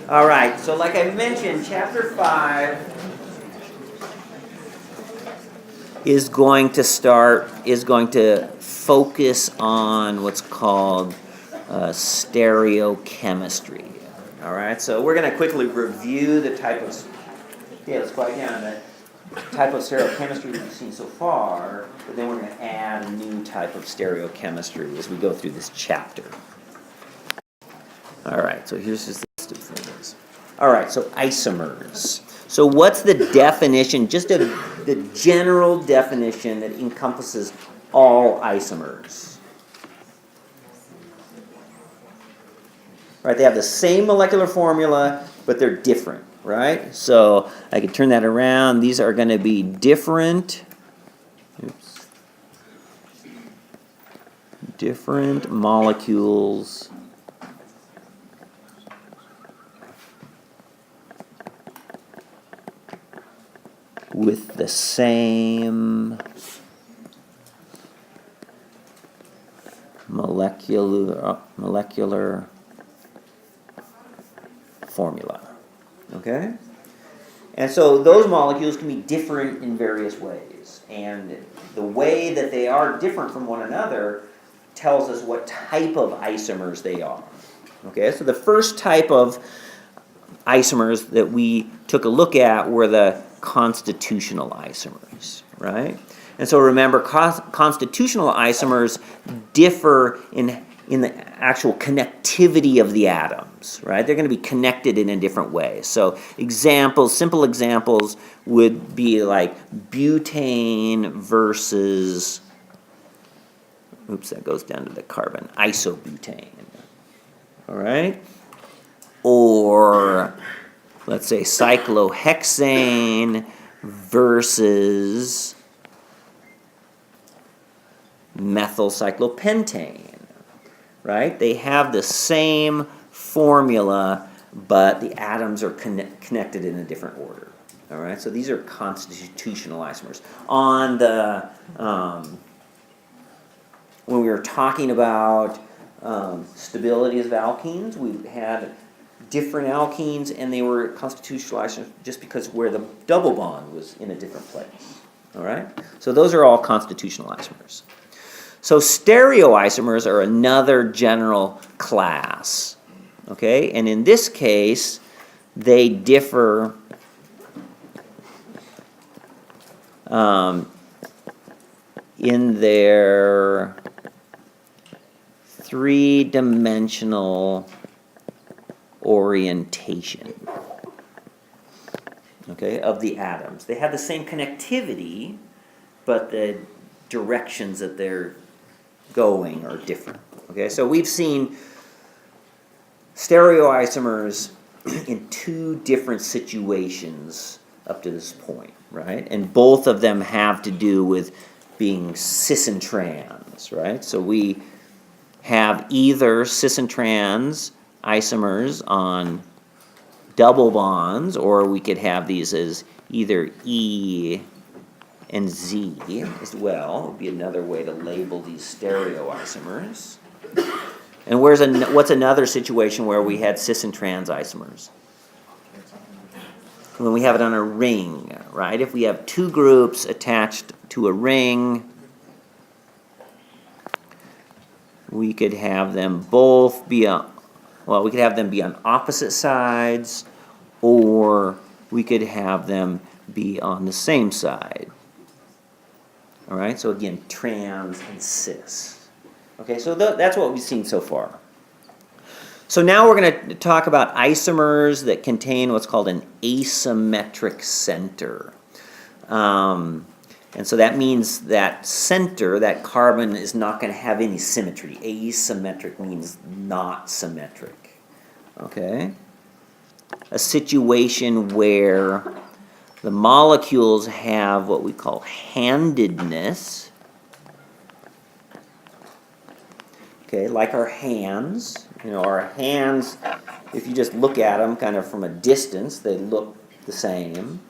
All right, so like I mentioned, Chapter 5 is going to focus on what's called stereochemistry. All right, so we're going to quickly review the type of, let's quiet down, the type of stereochemistry we've seen so far, but then we're going to add a new type of stereochemistry as we go through this chapter. All right, so here's just the list of things. All right, so isomers. So what's the definition, just the general definition that encompasses all isomers? Right, they have the same molecular formula, but they're different, right? So I could turn that around. These are going to be different. Different molecules with the same molecular formula. Okay? And so those molecules can be different in various ways. And the way that they are different from one another tells us what type of isomers they are. Okay? So the first type of isomers that we took a look at were the constitutional isomers, right? And so remember, constitutional isomers differ in the actual connectivity of the atoms, right? They're going to be connected in a different way. So simple examples would be like butane versus, that goes down to the carbon, isobutane, all right? Or let's say cyclohexane versus methylcyclopentane, right? They have the same formula, but the atoms are connected in a different order. All right, so these are constitutional isomers. On the when we were talking about stability of alkenes, we had different alkenes, and they were constitutional isomers just because where the double bond was in a different place. All right, so those are all constitutional isomers. So stereoisomers are another general class, okay? And in this case, they differ in their three-dimensional orientation, okay, of the atoms. They have the same connectivity, but the directions that they're going are different. Okay, so we've seen stereoisomers in two different situations up to this point, right? And both of them have to do with being cis and trans, right? So we have either cis and trans isomers on double bonds, or we could have these as either E and Z as well. Would be another way to label these stereoisomers. And what's another situation where we had cis and trans isomers? When we have it on a ring, right? If we have two groups attached to a ring, we could have them both be we could have them be on opposite sides, or we could have them be on the same side. All right, so again, trans and cis. Okay, so that's what we've seen so far. So now we're going to talk about isomers that contain what's called an asymmetric center. And so that means that center, that carbon, is not going to have any symmetry. Asymmetric means not symmetric. Okay? A situation where the molecules have what we call handedness. Okay, like our hands. Our hands, if you just look at them kind of from a distance, they look the same.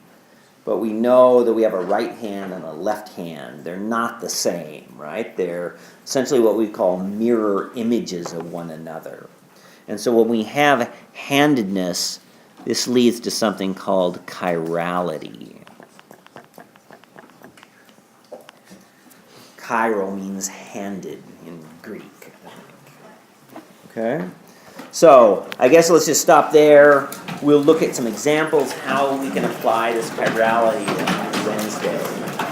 But we know that we have a right hand and a left hand. They're not the same, right? They're essentially what we call mirror images of one another. And so when we have handedness, this leads to something called chirality. Chiral means handed in Greek. Okay? So, I guess let's just stop there. We'll look at some examples how we can apply this chirality on Wednesday.